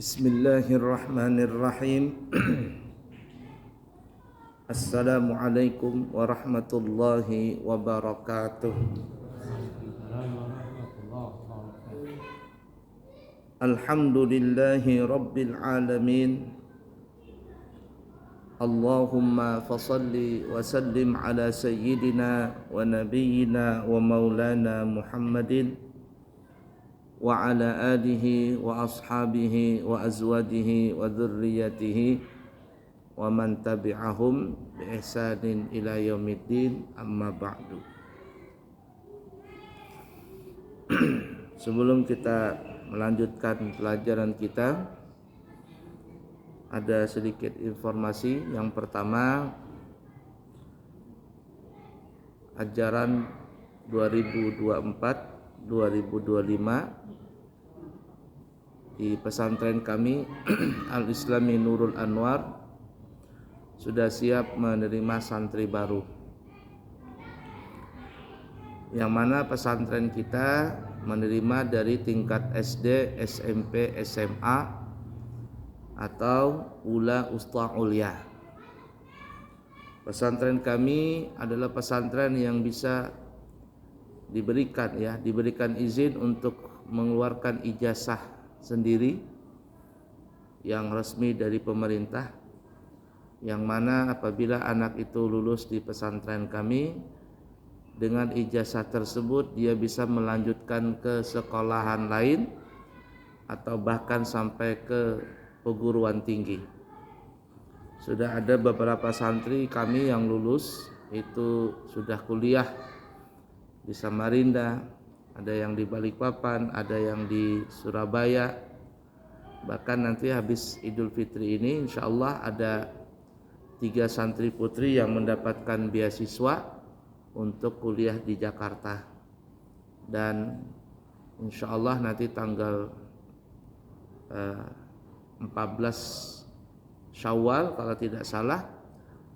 Bismillahirrahmanirrahim. Assalamualaikum warahmatullahi wabarakatuh. Alhamdulillahi rabbil alamin. Allahumma fasalli wa sallim ala sayyidina wa nabiyyina wa maulana Muhammadin wa ala alihi wa ashabihi wa azwajihi wa dhurriyyatihi wa man tabi'ahum bi ihsanin ila yaumiddin, amma ba'du. Sebelum kita melanjutkan pelajaran kita, ada sedikit informasi. Yang pertama, ajaran 2024-2025 di pesantren kami Al-Islami Nurul Anwar sudah siap menerima santri baru, yang mana pesantren kita menerima dari tingkat SD, SMP, SMA atau ula usta ulia. Pesantren kami adalah pesantren yang bisa diberikan izin untuk mengeluarkan ijazah sendiri yang resmi dari pemerintah, yang mana apabila anak itu lulus di pesantren kami, dengan ijazah tersebut dia bisa melanjutkan ke sekolahan lain atau bahkan sampai ke perguruan tinggi. Sudah ada beberapa santri kami yang lulus itu sudah kuliah di Samarinda, ada yang di Balikpapan, ada yang di Surabaya. Bahkan nanti habis Idul Fitri ini insyaallah ada 3 santri putri yang mendapatkan beasiswa untuk kuliah di Jakarta. Dan insyaallah nanti tanggal 14 Syawal kalau tidak salah,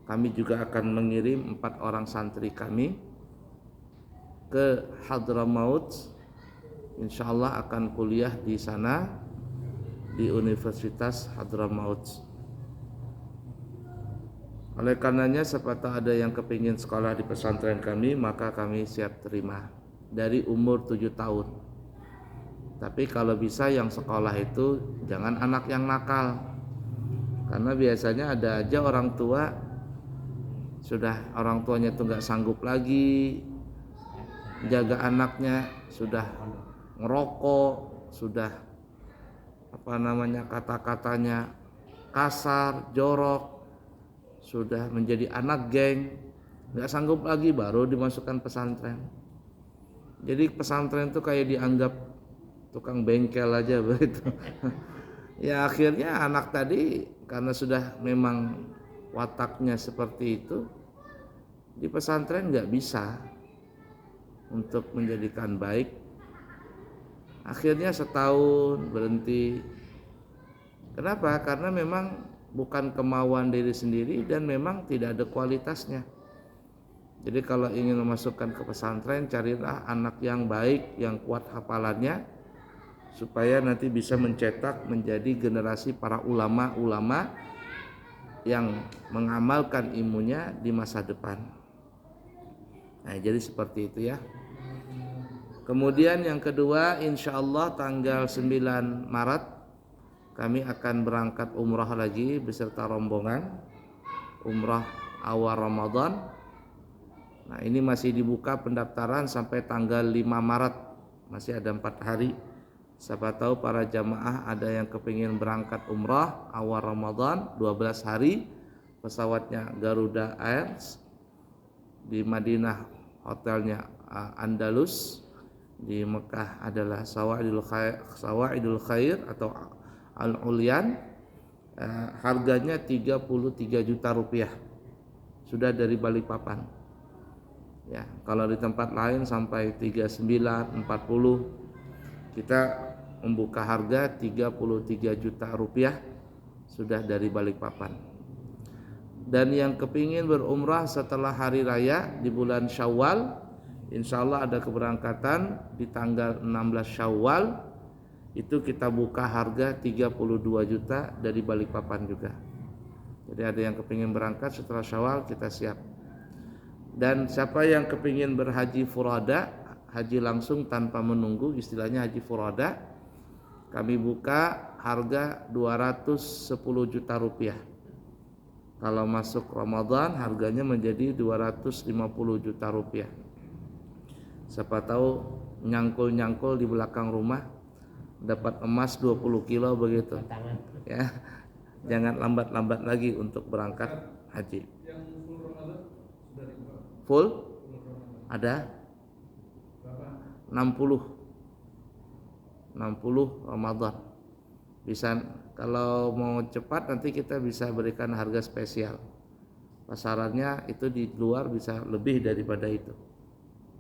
kami juga akan mengirim 4 orang santri kami ke Hadramaut. Insyaallah akan kuliah di sana di Universitas Hadramaut. Oleh karenanya, siapa tahu ada yang kepingin sekolah di pesantren kami, maka kami siap terima dari umur 7 tahun. Tapi kalau bisa yang sekolah itu jangan anak yang nakal, karena biasanya ada aja orang tua, sudah orang tuanya tuh nggak sanggup lagi jaga anaknya, sudah ngerokok, sudah kata-katanya kasar, jorok, sudah menjadi anak geng, nggak sanggup lagi, baru dimasukkan pesantren. Jadi pesantren itu kayak dianggap tukang bengkel aja begitu. Ya akhirnya anak tadi karena sudah memang wataknya seperti itu, di pesantren nggak bisa untuk menjadikan baik. Akhirnya setahun berhenti. Kenapa? Karena memang bukan kemauan diri sendiri dan memang tidak ada kualitasnya. Jadi kalau ingin memasukkan ke pesantren, carilah anak yang baik, yang kuat hafalannya, supaya nanti bisa mencetak menjadi generasi para ulama-ulama yang mengamalkan ilmunya di masa depan. Nah, jadi seperti itu ya. Kemudian yang kedua, insyaallah tanggal 9 Maret kami akan berangkat umrah lagi beserta rombongan, umrah awal Ramadan. Nah, ini masih dibuka pendaftaran sampai tanggal 5 Maret, masih ada 4 hari. Siapa tahu para jamaah ada yang kepingin berangkat umrah awal Ramadan 12 hari, pesawatnya Garuda Airways, di Madinah hotelnya Andalus, di Mekah adalah Sawaidul Khair atau Al-Ulyan. Harganya 33 juta rupiah, sudah dari Balikpapan ya. Kalau di tempat lain sampai 39, 40, kita membuka harga 33 juta rupiah sudah dari Balikpapan. Dan yang kepingin berumrah setelah hari raya di bulan Syawal, insyaallah ada keberangkatan di tanggal 16 Syawal itu kita buka harga 32 juta dari Balikpapan juga. Jadi ada yang kepingin berangkat setelah Syawal, kita siap. Dan siapa yang kepingin berhaji furada, haji langsung tanpa menunggu, istilahnya haji furada, kami buka harga 210 juta rupiah. Kalau masuk Ramadan harganya menjadi 250 juta rupiah. Siapa tahu nyangkul-nyangkul di belakang rumah dapat emas 20 kilo begitu. Ya. Jangan lambat-lambat lagi untuk berangkat haji. Full? Ada 60 Ramadan. Bisa, kalau mau cepat nanti kita bisa berikan harga spesial. Pasarannya itu di luar bisa lebih daripada itu.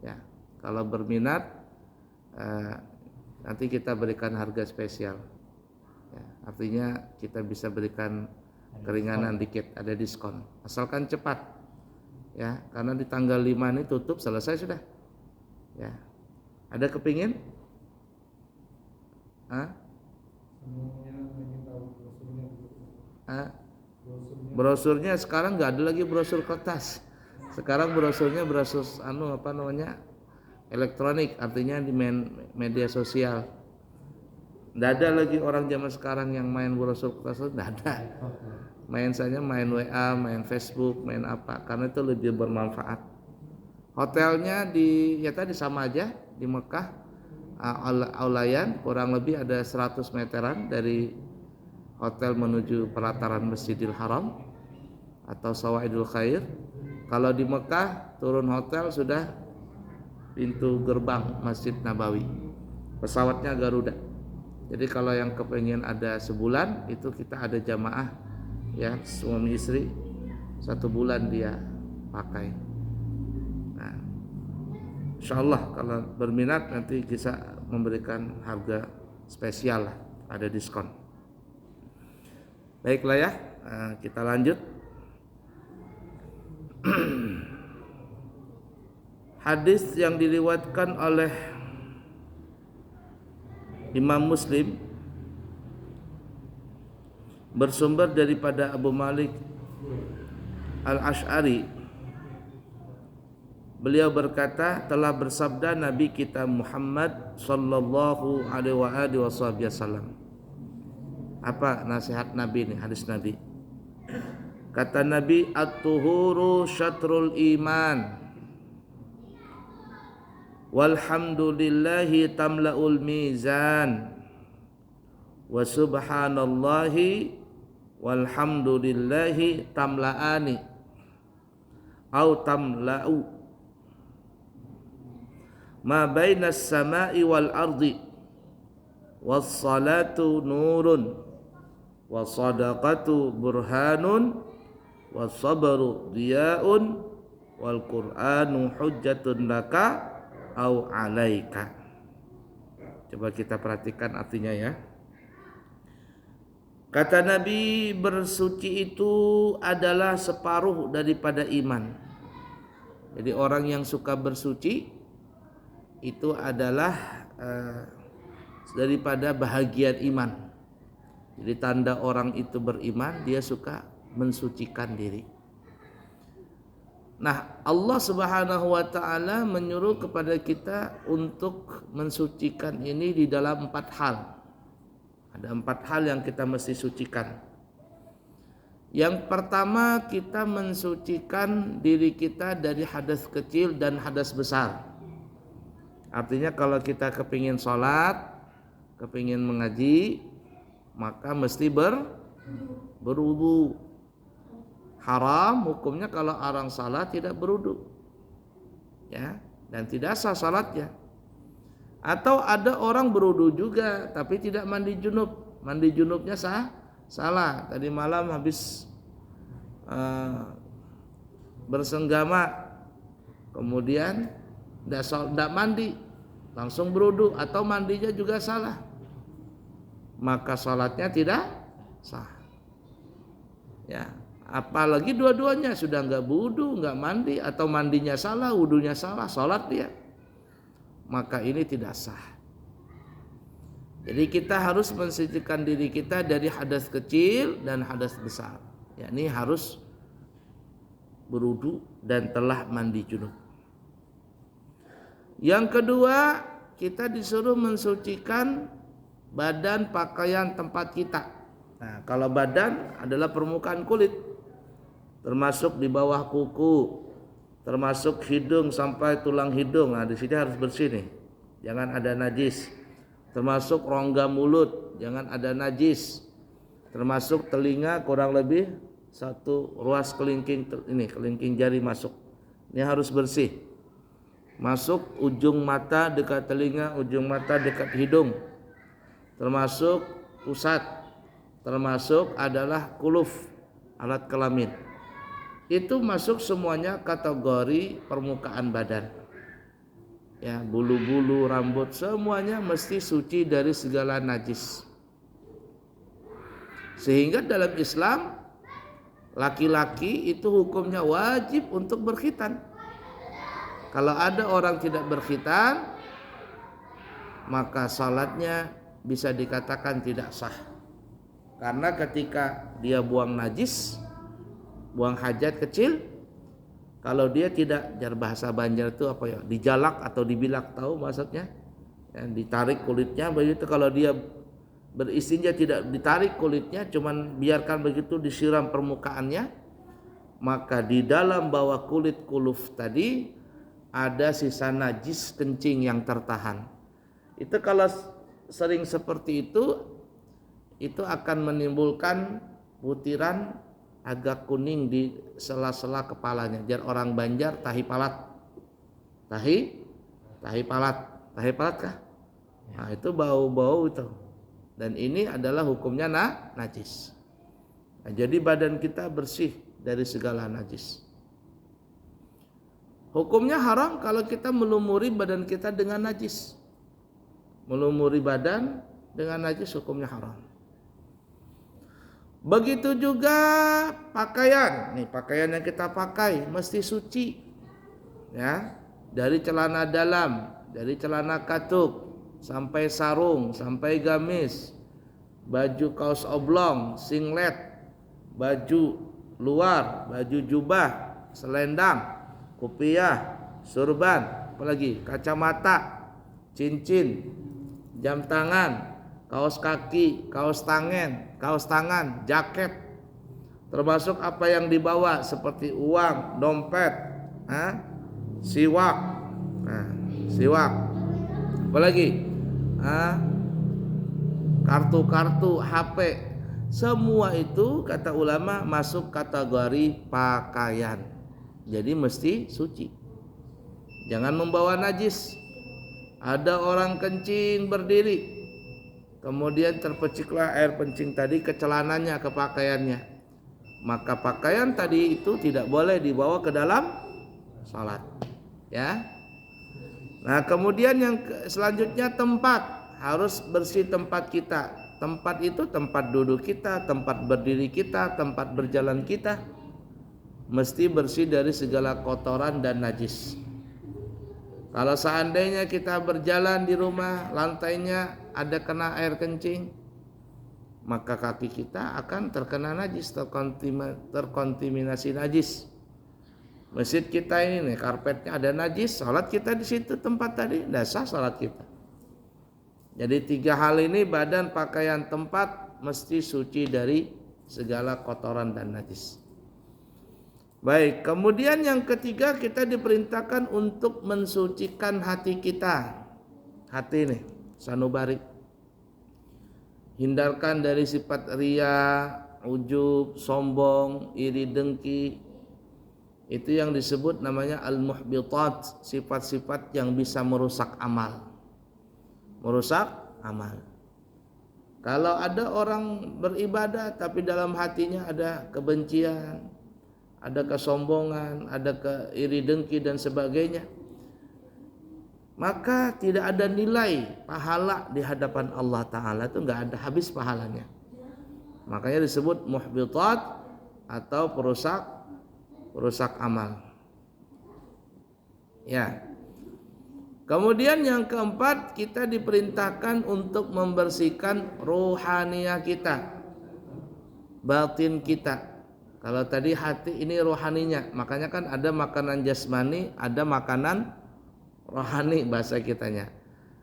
Ya, kalau berminat nanti kita berikan harga spesial. Ya, artinya kita bisa berikan keringanan dikit, ada diskon. Asalkan cepat. Ya, karena di tanggal 5 ini tutup, selesai sudah. Ya. Ada kepingin? Brosurnya sekarang nggak ada lagi brosur kertas. Sekarang brosurnya brosur elektronik, artinya di media sosial. Nggak ada lagi orang zaman sekarang yang main brosur kertas, nggak ada. Main WA, main Facebook, main apa, karena itu lebih bermanfaat. Hotelnya tadi sama aja di Mekah, Aulayan, kurang lebih ada 100 meteran dari hotel menuju pelataran Masjidil Haram atau Sawaidul Khair. Kalau di Mekah turun hotel sudah pintu gerbang Masjid Nabawi. Pesawatnya Garuda. Jadi kalau yang kepengen ada sebulan, itu kita ada jamaah, ya, suami istri 1 bulan dia pakai. Nah, insyaallah kalau berminat nanti bisa memberikan harga spesial lah, ada diskon. Baiklah ya, kita lanjut. Hadis yang diriwayatkan oleh Imam Muslim bersumber daripada Abu Malik Al-Asy'ari. Beliau berkata, telah bersabda Nabi kita Muhammad sallallahu alaihi wasallam. Apa nasihat Nabi ini, hadis Nabi? Kata Nabi, at-tuhuru syatrul iman. Walhamdulillahi tamla'ul mizan. Wa subhanallahi walhamdulillahi tamla'ani. Au tamla'u. Ma bainas sama'i wal ardi. Was salatu nurun. Was sadaqatu burhanun. Was sabru diya'un. Wal qur'anu hujjatun laka au alaika. Coba kita perhatikan artinya ya. Kata Nabi, bersuci itu adalah separuh daripada iman. Jadi orang yang suka bersuci itu adalah daripada bahagian iman. Jadi tanda orang itu beriman, dia suka mensucikan diri. Nah, Allah Subhanahu wa taala menyuruh kepada kita untuk mensucikan ini di dalam 4 hal. Ada 4 hal yang kita mesti sucikan. Yang pertama, kita mensucikan diri kita dari hadas kecil dan hadas besar. Artinya kalau kita kepingin sholat, kepingin mengaji, maka mesti berwudu. Haram hukumnya kalau orang salat tidak berwudu, ya, dan tidak sah salatnya. Atau ada orang berwudu juga tapi tidak mandi junub, mandi junubnya salah. Tadi malam habis bersenggama, kemudian tidak mandi, langsung berwudu, atau mandinya juga salah, maka salatnya tidak sah. Ya. Apalagi dua-duanya sudah enggak wudu, enggak mandi, atau mandinya salah, wudunya salah, salat dia, maka ini tidak sah. Jadi kita harus mensucikan diri kita dari hadas kecil dan hadas besar. Yakni harus berwudu dan telah mandi junub. Yang kedua, kita disuruh mensucikan badan, pakaian, tempat kita. Nah, kalau badan adalah permukaan kulit, termasuk di bawah kuku, termasuk hidung sampai tulang hidung. Nah, di sini harus bersih nih. Jangan ada najis. Termasuk rongga mulut, jangan ada najis. Termasuk telinga kurang lebih satu ruas kelingking ini, kelingking jari masuk. Ini harus bersih. Masuk ujung mata dekat telinga, ujung mata dekat hidung. Termasuk pusat. Termasuk adalah kuluf, alat kelamin. Itu masuk semuanya kategori permukaan badan. Ya, bulu-bulu, rambut, semuanya mesti suci dari segala najis. Sehingga dalam Islam laki-laki itu hukumnya wajib untuk berkhitan. Kalau ada orang tidak berkhitan, maka salatnya bisa dikatakan tidak sah. Karena ketika dia buang najis, buang hajat kecil, kalau dia tidak, jar bahasa Banjar itu apa ya, dijalak atau dibilak, tahu maksudnya? Ya, ditarik kulitnya begitu. Kalau dia beristinja tidak ditarik kulitnya, cuman biarkan begitu disiram permukaannya, maka di dalam bawah kulit kuluf tadi ada sisa najis kencing yang tertahan. Itu kalau sering seperti itu akan menimbulkan butiran agak kuning di sela-sela kepalanya. Jar orang Banjar tahi palat. Tahi palat kah? Nah, itu bau-bau itu. Dan ini adalah hukumnya najis. Nah, jadi badan kita bersih dari segala najis. Hukumnya haram kalau kita melumuri badan kita dengan najis. Melumuri badan dengan najis hukumnya haram. Begitu juga pakaian. Nih, pakaian yang kita pakai mesti suci. Ya, dari celana dalam, dari celana katuk sampai sarung, sampai gamis, baju kaos oblong, singlet, baju luar, baju jubah, selendang, kopiah, surban, apalagi kacamata, cincin, jam tangan, kaos kaki, kaos tangan, jaket, termasuk apa yang dibawa seperti uang, dompet, siwak, siwak, apalagi kartu-kartu, HP, semua itu kata ulama masuk kategori pakaian. Jadi mesti suci. Jangan membawa najis. Ada orang kencing berdiri, kemudian terpeciklah air kencing tadi ke celananya, ke pakaiannya, maka pakaian tadi itu tidak boleh dibawa ke dalam salat. Ya. Nah, kemudian yang selanjutnya tempat, harus bersih tempat kita. Tempat itu tempat duduk kita, tempat berdiri kita, tempat berjalan kita, mesti bersih dari segala kotoran dan najis. Kalau seandainya kita berjalan di rumah, lantainya ada kena air kencing, maka kaki kita akan terkena najis, terkontaminasi najis. Masjid kita ini nih, karpetnya ada najis, salat kita di situ tempat tadi, tidak sah salat kita. Jadi 3 hal ini, badan, pakaian, tempat, mesti suci dari segala kotoran dan najis. Baik, kemudian yang ketiga kita diperintahkan untuk mensucikan hati kita. Hati nih, sanubari. Hindarkan dari sifat riya, ujub, sombong, iri dengki. Itu yang disebut namanya al-muhbitat, sifat-sifat yang bisa merusak amal. Merusak amal. Kalau ada orang beribadah tapi dalam hatinya ada kebencian, ada kesombongan, ada iri dengki dan sebagainya, maka tidak ada nilai pahala di hadapan Allah Ta'ala, itu enggak ada, habis pahalanya. Makanya disebut muhbitat atau perusak amal. Ya. Kemudian yang keempat, kita diperintahkan untuk membersihkan rohaniah kita, batin kita. Kalau tadi hati, ini rohaninya. Makanya kan ada makanan jasmani, ada makanan rohani bahasa kitanya.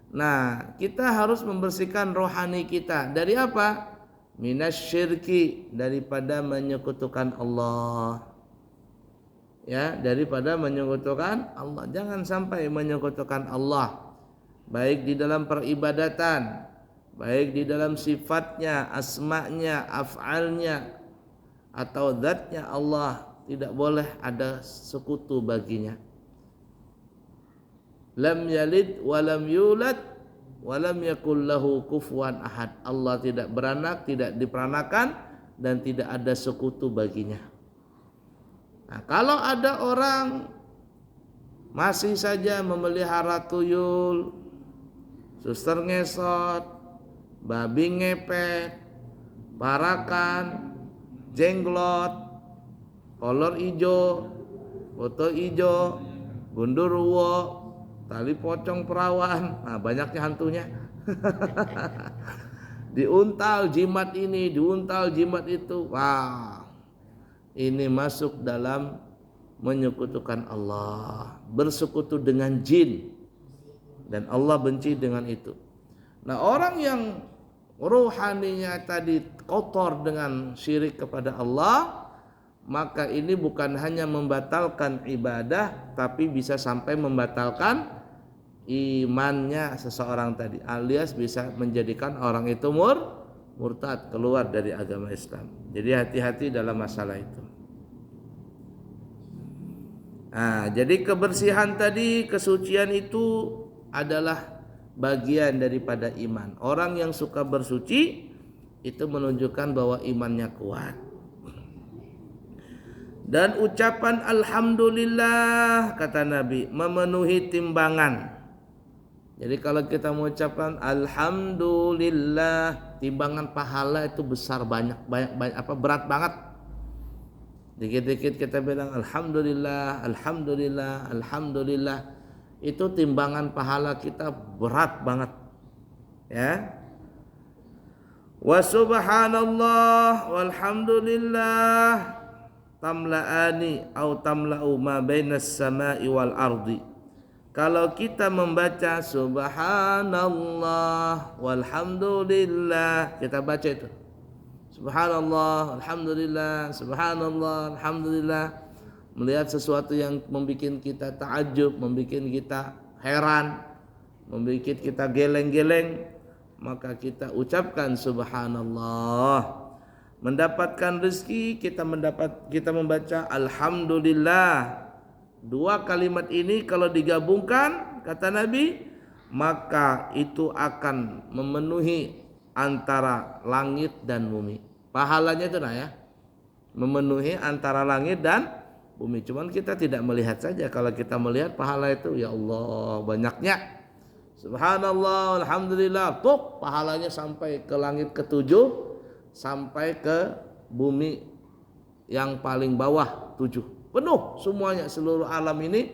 Nah, kita harus membersihkan rohani kita dari apa? Minasyirki, daripada menyekutukan Allah. Ya, daripada menyekutukan Allah. Jangan sampai menyekutukan Allah, baik di dalam peribadatan, baik di dalam sifatnya, asma'nya, af'alnya, atau zatnya Allah. Tidak boleh ada sekutu baginya. Lam yalid walam yulad walam yakul lahu kufuwan ahad. Allah tidak beranak, tidak diperanakan, dan tidak ada sekutu baginya. Nah, kalau ada orang masih saja memelihara tuyul, suster ngesot, babi ngepet, parakan, jenglot, kolor ijo, foto ijo, gundurwo, tali pocong perawan, nah banyaknya hantunya. Diuntal jimat ini, diuntal jimat itu. Wah, ini masuk dalam menyekutukan Allah, bersekutu dengan jin, dan Allah benci dengan itu. Nah, orang yang rohaninya tadi kotor dengan syirik kepada Allah, maka ini bukan hanya membatalkan ibadah, tapi bisa sampai membatalkan imannya seseorang tadi, alias bisa menjadikan orang itu murtad, keluar dari agama Islam. Jadi hati-hati dalam masalah itu. Nah, jadi kebersihan tadi, kesucian itu adalah bagian daripada iman. Orang yang suka bersuci itu menunjukkan bahwa imannya kuat. Dan ucapan alhamdulillah, kata Nabi, memenuhi timbangan. Jadi kalau kita mengucapkan alhamdulillah, timbangan pahala itu besar, banyak berat banget. Dikit-dikit kita bilang alhamdulillah, alhamdulillah, alhamdulillah, itu timbangan pahala kita berat banget. Ya. Wa subhanallah walhamdulillah tamla'ani au tamla'u ma bainas sama'i wal ardi. Kalau kita membaca subhanallah walhamdulillah, kita baca itu subhanallah alhamdulillah, subhanallah alhamdulillah, melihat sesuatu yang membuat kita takjub, membuat kita heran, membuat kita geleng-geleng, maka kita ucapkan subhanallah. Mendapatkan rezeki, kita membaca alhamdulillah. Dua kalimat ini kalau digabungkan, kata Nabi, maka itu akan memenuhi antara langit dan bumi. Pahalanya itu ya, memenuhi antara langit dan bumi. Cuman kita tidak melihat saja. Kalau kita melihat pahala itu, ya Allah banyaknya. Subhanallah, alhamdulillah, tuh pahalanya sampai ke langit ketujuh, sampai ke bumi yang paling bawah 7. Penuh semuanya, seluruh alam ini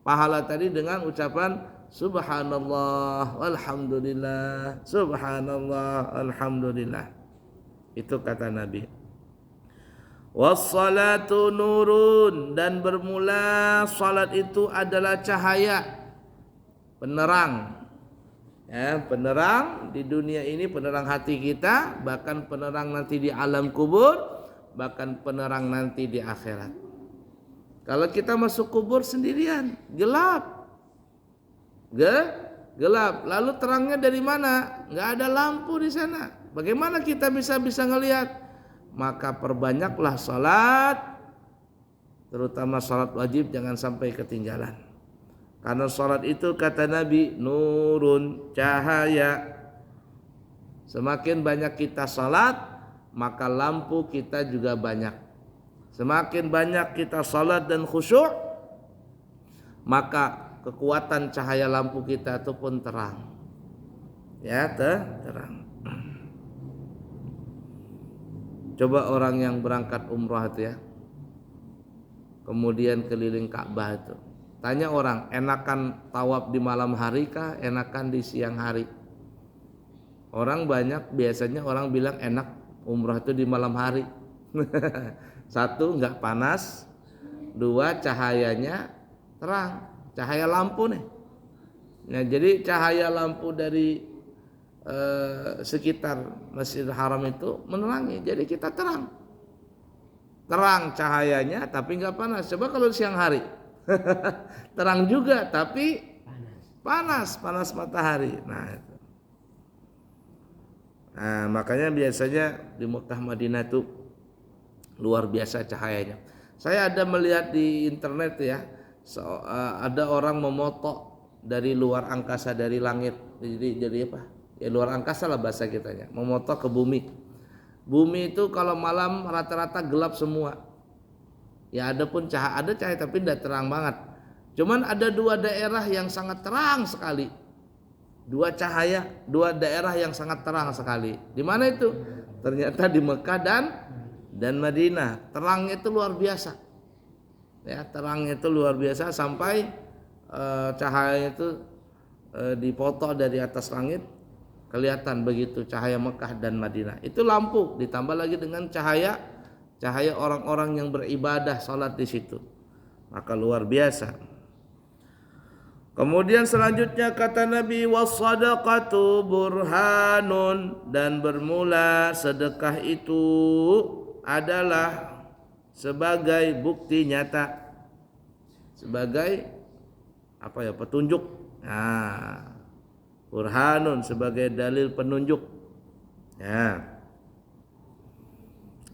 pahala tadi dengan ucapan subhanallah walhamdulillah, subhanallah alhamdulillah. Itu kata Nabi. Wassalatu nurun, dan bermula salat itu adalah cahaya, penerang. Ya, penerang di dunia ini, penerang hati kita, bahkan penerang nanti di alam kubur, bahkan penerang nanti di akhirat. Kalau kita masuk kubur sendirian, gelap. Gelap. Lalu terangnya dari mana? Enggak ada lampu di sana. Bagaimana kita bisa ngelihat? Maka perbanyaklah salat, terutama salat wajib, jangan sampai ketinggalan. Karena salat itu kata Nabi nurun, cahaya. Semakin banyak kita salat, maka lampu kita juga banyak. Semakin banyak kita salat dan khusyuk, maka kekuatan cahaya lampu kita itu pun terang. Ya, terang. Coba orang yang berangkat umrah itu ya, kemudian keliling Ka'bah itu, Tanya orang, enakan tawaf di malam hari kah, enakan di siang hari? Orang banyak biasanya orang bilang enak umrah itu di malam hari. Satu, nggak panas. Dua, cahayanya terang, cahaya lampu nih. Nah, jadi cahaya lampu dari sekitar Masjidil Haram itu menerangi, jadi kita terang cahayanya tapi nggak panas. Coba kalau siang hari terang juga tapi panas matahari. Nah, makanya biasanya di Mekah Madinah itu luar biasa cahayanya. Saya ada melihat di internet ya, ada orang memoto dari luar angkasa, dari langit, jadi apa? Ya luar angkasa lah bahasa kitanya, memoto ke bumi. Bumi itu kalau malam rata-rata gelap semua. Ya ada pun ada cahaya tapi tidak terang banget. Cuman ada dua daerah yang sangat terang sekali. Dua daerah yang sangat terang sekali. Di mana itu? Ternyata di Mekah dan Madinah. Terangnya itu luar biasa. Ya, terangnya itu luar biasa sampai cahaya itu dipoto dari atas langit, kelihatan begitu cahaya Mekah dan Madinah. Itu lampu ditambah lagi dengan cahaya orang-orang yang beribadah salat di situ. Maka luar biasa. Kemudian selanjutnya kata Nabi, was-shadaqatu burhanun, dan bermula sedekah itu adalah sebagai bukti nyata, sebagai apa ya, petunjuk. Nah, burhanun sebagai dalil penunjuk. Ya.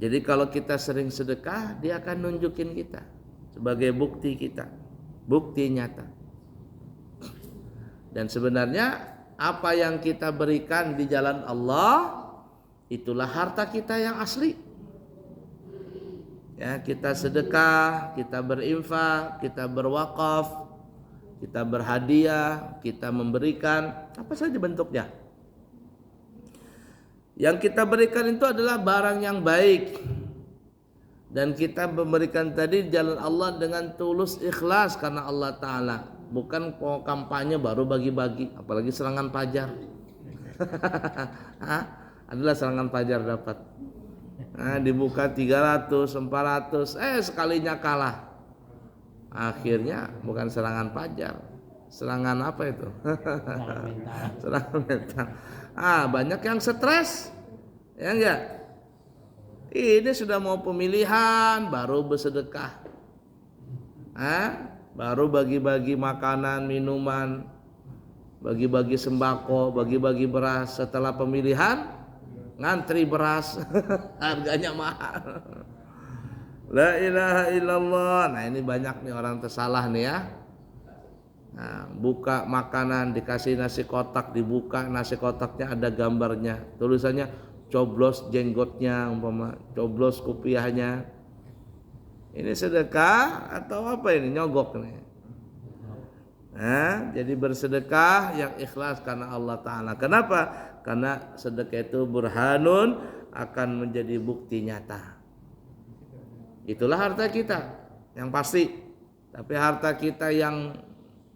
Jadi kalau kita sering sedekah, dia akan nunjukin kita sebagai bukti kita, bukti nyata. Dan sebenarnya apa yang kita berikan di jalan Allah itulah harta kita yang asli. Ya, kita sedekah, kita berinfak, kita berwakaf, kita berhadiah, kita memberikan apa saja bentuknya. Yang kita berikan itu adalah barang yang baik. Dan kita memberikan tadi jalan Allah dengan tulus ikhlas karena Allah Ta'ala. Bukan kampanye baru bagi-bagi, apalagi serangan pajar. Adalah serangan pajar dapat. Nah, dibuka 300, 400, sekalinya kalah. Akhirnya bukan serangan pajar. Serangan apa itu? Serangan mental. Banyak yang stres. Ya enggak? Ini sudah mau pemilihan baru bersedekah. Baru bagi-bagi makanan, minuman, bagi-bagi sembako, bagi-bagi beras. Setelah pemilihan ngantri beras. Harganya mahal. La ilaha illallah. Nah, ini banyak nih orang tersalah nih ya. Nah, buka makanan dikasih nasi kotak, dibuka nasi kotaknya ada gambarnya, tulisannya coblos jenggotnya, umpama coblos kopiahnya. Ini sedekah atau apa ini, nyogok nih? Nah, jadi bersedekah yang ikhlas karena Allah Ta'ala. Kenapa? Karena sedekah itu burhanun, akan menjadi bukti nyata. Itulah harta kita yang pasti. Tapi harta kita yang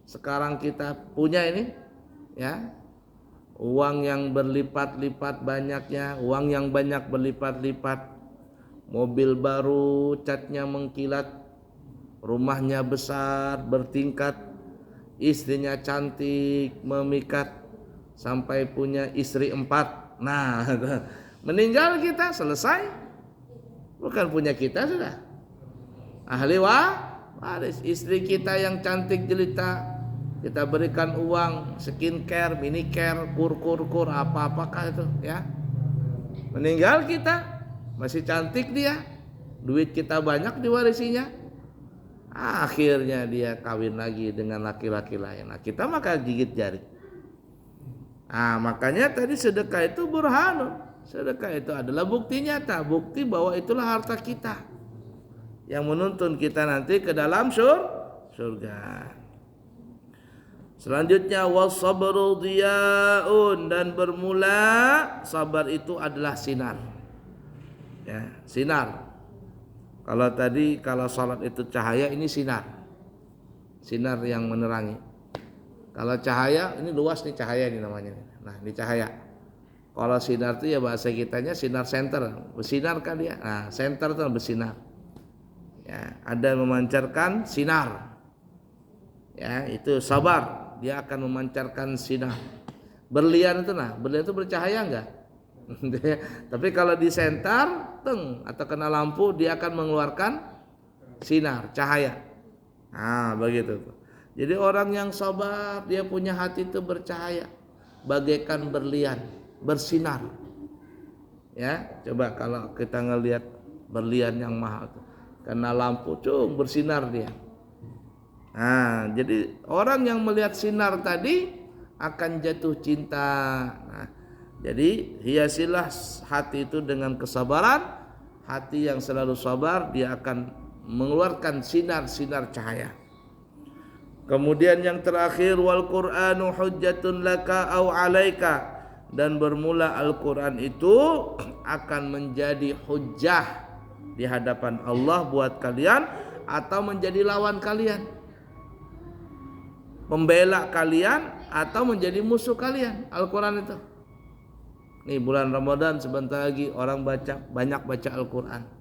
sekarang kita punya ini, ya, uang yang berlipat-lipat banyaknya, uang yang banyak berlipat-lipat, mobil baru, catnya mengkilat, rumahnya besar, bertingkat, istrinya cantik, memikat, sampai punya istri 4. Nah, meninggal kita selesai, bukan punya kita sudah. Ahli waris, istri kita yang cantik jelita, kita berikan uang, skincare, minicare, kur, apa-apakah itu, ya. Meninggal kita masih cantik dia, duit kita banyak diwarisinya, akhirnya dia kawin lagi dengan laki-laki lain. Nah, kita maka gigit jari. Makanya tadi sedekah itu burhanun. Sedekah itu adalah bukti nyata, bukti bahwa itulah harta kita yang menuntun kita nanti ke dalam surga. Selanjutnya wasabru diyaun, dan bermula sabar itu adalah sinar. Ya, sinar. Kalau salat itu cahaya, ini sinar. sinar yang menerangi. Kalau cahaya ini luas nih, cahaya ini namanya. Nah, ini cahaya. Kalau sinar itu ya bahasa kitanya sinar senter, bersinar kan dia. Nah, senter itu bersinar. Ya, ada memancarkan sinar. Ya, itu sabar, dia akan memancarkan sinar. Berlian itu bercahaya enggak? Tapi kalau di senter, atau kena lampu, dia akan mengeluarkan sinar, cahaya. Nah, begitu. Jadi orang yang sabar, dia punya hati itu bercahaya, bagaikan berlian, bersinar. Ya, coba kalau kita ngelihat berlian yang mahal tuh, kena lampu, bersinar dia. Nah, jadi orang yang melihat sinar tadi akan jatuh cinta. Nah, jadi hiasilah hati itu dengan kesabaran. Hati yang selalu sabar, dia akan mengeluarkan sinar-sinar cahaya. Kemudian yang terakhir, wal Qur'anu hujjatun laka au alaika, dan bermula Al-Qur'an itu akan menjadi hujjah di hadapan Allah buat kalian atau menjadi lawan kalian, membela kalian atau menjadi musuh kalian. Al-Qur'an itu. Nih bulan Ramadan sebentar lagi, orang banyak baca Al-Qur'an.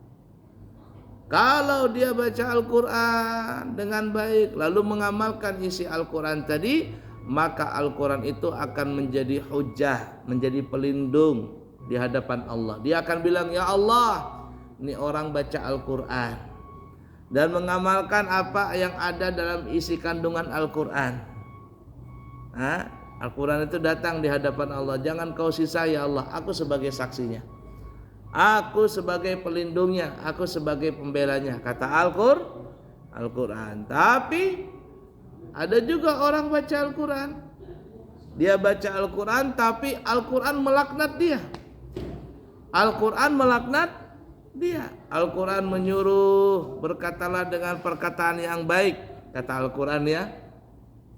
Kalau dia baca Al-Quran dengan baik, lalu mengamalkan isi Al-Quran tadi, maka Al-Quran itu akan menjadi hujjah, menjadi pelindung di hadapan Allah. Dia akan bilang, ya Allah, ini orang baca Al-Quran dan mengamalkan apa yang ada dalam isi kandungan Al-Quran. Al-Quran itu datang di hadapan Allah. Jangan kau sisa ya Allah, aku sebagai saksinya, aku sebagai pelindungnya, aku sebagai pembelanya, kata Al-Quran. Tapi ada juga orang baca Al-Quran, dia baca Al-Quran tapi Al-Quran melaknat dia. Al-Quran melaknat dia. Al-Quran menyuruh berkatalah dengan perkataan yang baik, kata Al-Quran ya.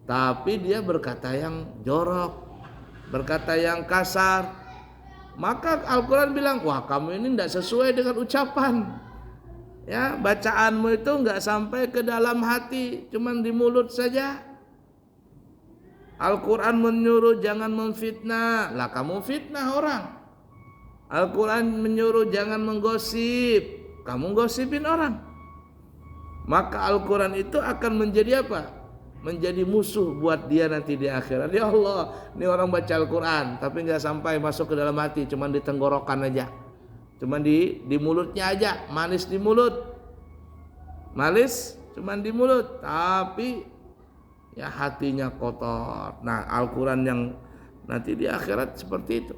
Tapi dia berkata yang jorok, berkata yang kasar. Maka Al-Quran bilang, wah kamu ini tidak sesuai dengan ucapan. Ya, bacaanmu itu enggak sampai ke dalam hati, cuman di mulut saja. Al-Quran menyuruh jangan memfitnah, lah kamu fitnah orang. Al-Quran menyuruh jangan menggosip, kamu gosipin orang. Maka Al-Quran itu akan menjadi apa? Menjadi musuh buat dia nanti di akhirat. Ya Allah, ini orang baca Al-Quran tapi nggak sampai masuk ke dalam hati, cuman di tenggorokan aja, cuman di mulutnya aja, manis di mulut, manis cuman di mulut, tapi ya hatinya kotor. Nah, Al-Quran yang nanti di akhirat seperti itu.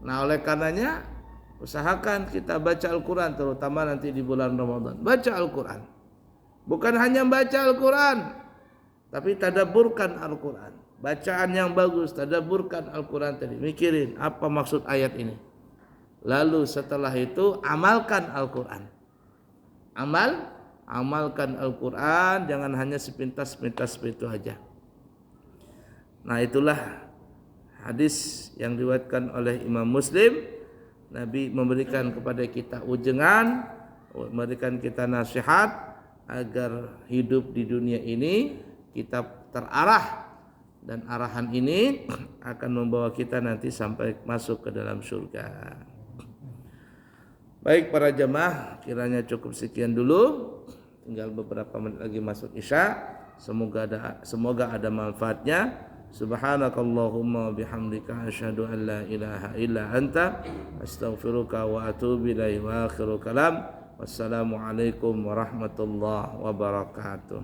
Nah, oleh karenanya usahakan kita baca Al-Quran, terutama nanti di bulan Ramadan. Baca Al-Quran, bukan hanya baca Al-Quran, tapi tadabburkan Al-Quran. Bacaan yang bagus, tadabburkan Al-Quran tadi. Mikirin apa maksud ayat ini. Lalu setelah itu amalkan Al-Quran. Amalkan Al-Quran, jangan hanya sepintas-sepintas itu aja. Nah, itulah hadis yang diriwayatkan oleh Imam Muslim. Nabi memberikan kepada kita ujangan, memberikan kita nasihat agar hidup di dunia ini kita terarah, dan arahan ini akan membawa kita nanti sampai masuk ke dalam surga. Baik para jemaah, kiranya cukup sekian dulu. Tinggal beberapa menit lagi masuk Isya. Semoga ada manfaatnya. Subhanakallahumma bihamdika asyhadu an la ilaha illa anta astaghfiruka wa atubu ilaik. Wa akhiru kalam. Wassalamualaikum warahmatullahi wabarakatuh.